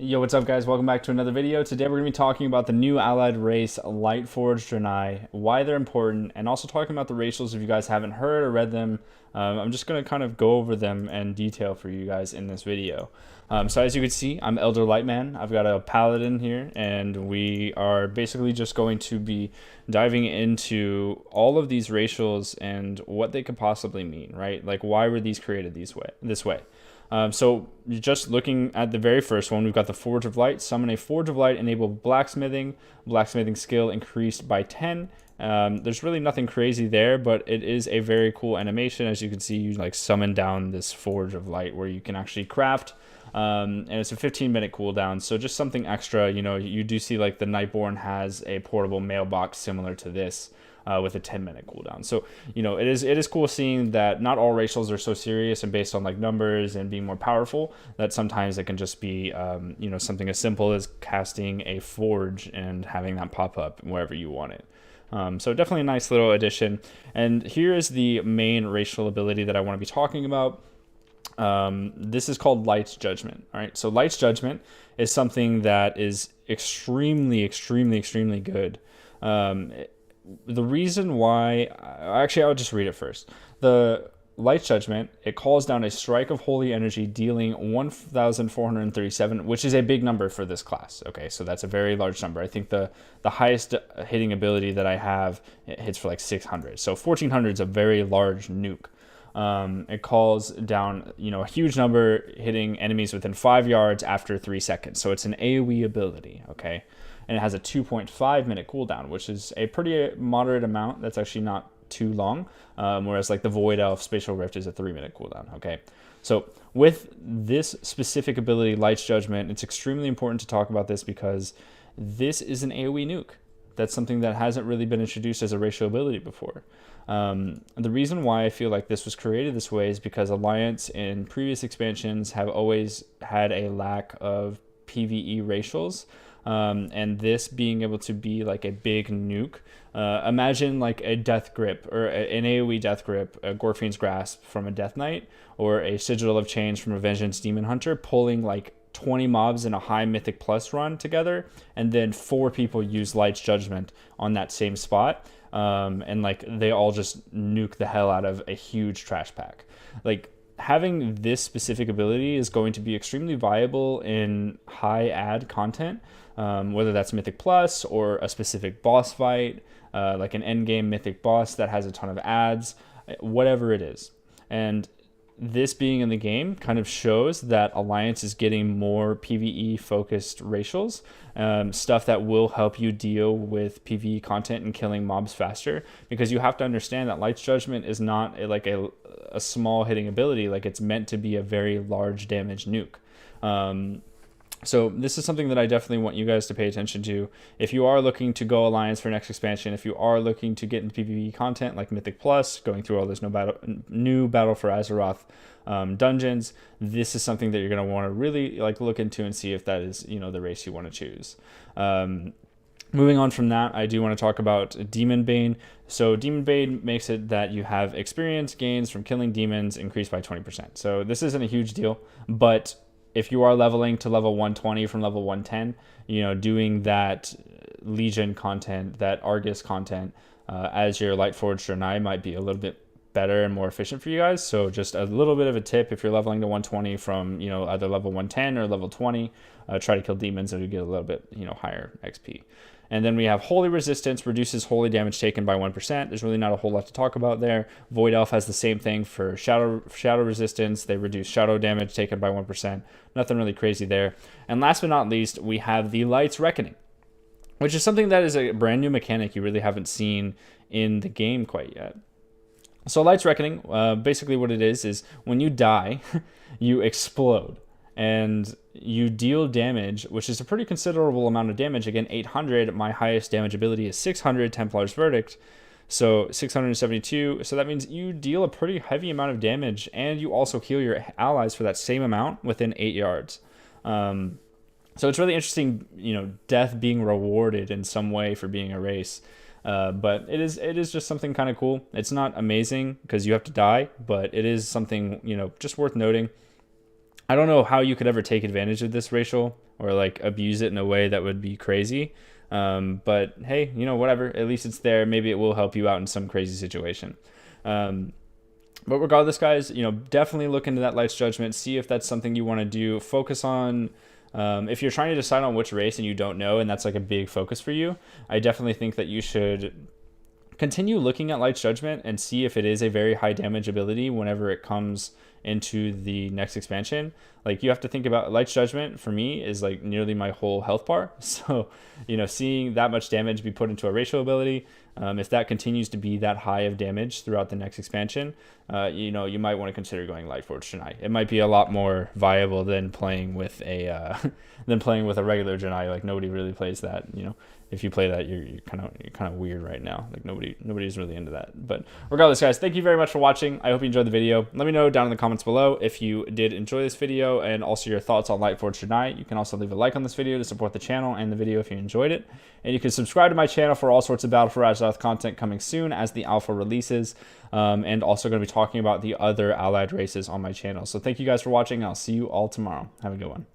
Yo, what's up guys? Welcome back to another video. Today we're going to be talking about the new allied race, Lightforged Draenei, why they're important, and also talking about the racials if you guys haven't heard or read them. I'm just going to kind of go over them in detail for you guys in this video. So as you can see, I'm Elder Lightman. I've got a paladin here, and we are basically just going to be diving into all of these racials and what they could possibly mean, right? Like, why were these created this way? So just looking at the very first one, we've got the Forge of Light. Summon a Forge of Light, enable blacksmithing. Blacksmithing skill increased by 10. There's really nothing crazy there, but it is a very cool animation. As you can see, you like summon down this Forge of Light where you can actually craft. And it's a 15-minute cooldown, so just something extra. You know, you do see like the Nightborn has a portable mailbox similar to this. With a 10-minute cooldown. So, you know, it is cool seeing that not all racials are so serious and based on like numbers and being more powerful, that sometimes it can just be, you know, something as simple as casting a forge and having that pop up wherever you want it. So definitely a nice little addition. And here is the main racial ability that I want to be talking about. This is called Light's Judgment. All right. So Light's Judgment is something that is extremely good. The reason why, actually, I'll just read it first. The Light Judgment, it calls down a strike of holy energy, dealing 1,437, which is a big number for this class. Okay, so that's a very large number. I think the highest hitting ability that I have, it hits for like 600. So 1,400 is a very large nuke. It calls down, you know, a huge number, hitting enemies within 5 yards after 3 seconds. So it's an AoE ability, okay? And it has a 2.5-minute cooldown, which is a pretty moderate amount. That's actually not too long, whereas like the Void Elf Spatial Rift is a 3-minute cooldown, okay? So with this specific ability, Light's Judgment, it's extremely important to talk about this because this is an AoE nuke. That's something that hasn't really been introduced as a racial ability before. The reason why I feel like this was created this way is because Alliance in previous expansions have always had a lack of PvE racials. And this being able to be like a big nuke. Imagine like a Death Grip or an AoE Death Grip, a Gorfien's Grasp from a Death Knight, or a Sigil of Chains from a Vengeance Demon Hunter, pulling like 20 mobs in a high Mythic Plus run together, and then 4 people use Light's Judgment on that same spot. And like they all just nuke the hell out of a huge trash pack. Like, having this specific ability is going to be extremely viable in high ad content, whether that's Mythic Plus or a specific boss fight, like an endgame Mythic boss that has a ton of ads, whatever it is. And this being in the game kind of shows that Alliance is getting more PvE focused racials, stuff that will help you deal with PvE content and killing mobs faster, because you have to understand that Light's Judgment is not a small hitting ability. Like, it's meant to be a very large damage nuke. So this is something that I definitely want you guys to pay attention to. If you are looking to go Alliance for next expansion, if you are looking to get into PvE content like Mythic Plus, going through all this new Battle for Azeroth dungeons, this is something that you're going to want to really like look into and see if that is, you know, the race you want to choose. Moving on from that, I do want to talk about Demon Bane. So Demon Bane makes it that you have experience gains from killing demons increased by 20%. So this isn't a huge deal, but if you are leveling to level 120 from level 110, you know, doing that Legion content, that Argus content, as your Lightforged Draenei might be a little bit better and more efficient for you guys. So just a little bit of a tip: if you're leveling to 120 from, you know, either level 110 or level 20, try to kill demons and you get a little bit, you know, higher XP. And then we have Holy Resistance, reduces holy damage taken by 1%. There's really not a whole lot to talk about there. Void Elf has the same thing for Shadow Resistance. They reduce shadow damage taken by 1%. Nothing really crazy there. And last but not least, we have the Light's Reckoning, which is something that is a brand new mechanic you really haven't seen in the game quite yet. So Light's Reckoning, basically what it is when you die, you explode. And you deal damage, which is a pretty considerable amount of damage. Again, 800. My highest damage ability is 600, Templar's Verdict. So 672. So that means you deal a pretty heavy amount of damage, and you also heal your allies for that same amount within 8 yards. So it's really interesting, you know, death being rewarded in some way for being a race. But it is just something kind of cool. It's not amazing because you have to die, but it is something, you know, just worth noting. I don't know how you could ever take advantage of this racial or like abuse it in a way that would be crazy. But hey, you know, whatever, at least it's there. Maybe it will help you out in some crazy situation. But regardless, guys, you know, definitely look into that Light's Judgment. See if that's something you want to do. Focus on, if you're trying to decide on which race and you don't know, and that's like a big focus for you, I definitely think that you should continue looking at Light's Judgment and see if it is a very high damage ability whenever it comes into the next expansion. Like, you have to think about Light's Judgment for me is like nearly my whole health bar. So, you know, seeing that much damage be put into a racial ability, if that continues to be that high of damage throughout the next expansion, you know, you might want to consider going Lightforged Draenei. It might be a lot more viable than playing with a regular Draenei. Like, nobody really plays that. You know, if you play that, you're kind of weird right now. Like, nobody's really into that. But regardless, guys, thank you very much for watching. I hope you enjoyed the video. Let me know down in the comments below if you did enjoy this video, and also your thoughts on Lightforged Draenei. You can also leave a like on this video to support the channel and the video if you enjoyed it. And you can subscribe to my channel for all sorts of Battle for Azeroth content coming soon as the alpha releases. And also going to be talking about the other allied races on my channel. So thank you guys for watching. I'll see you all tomorrow. Have a good one.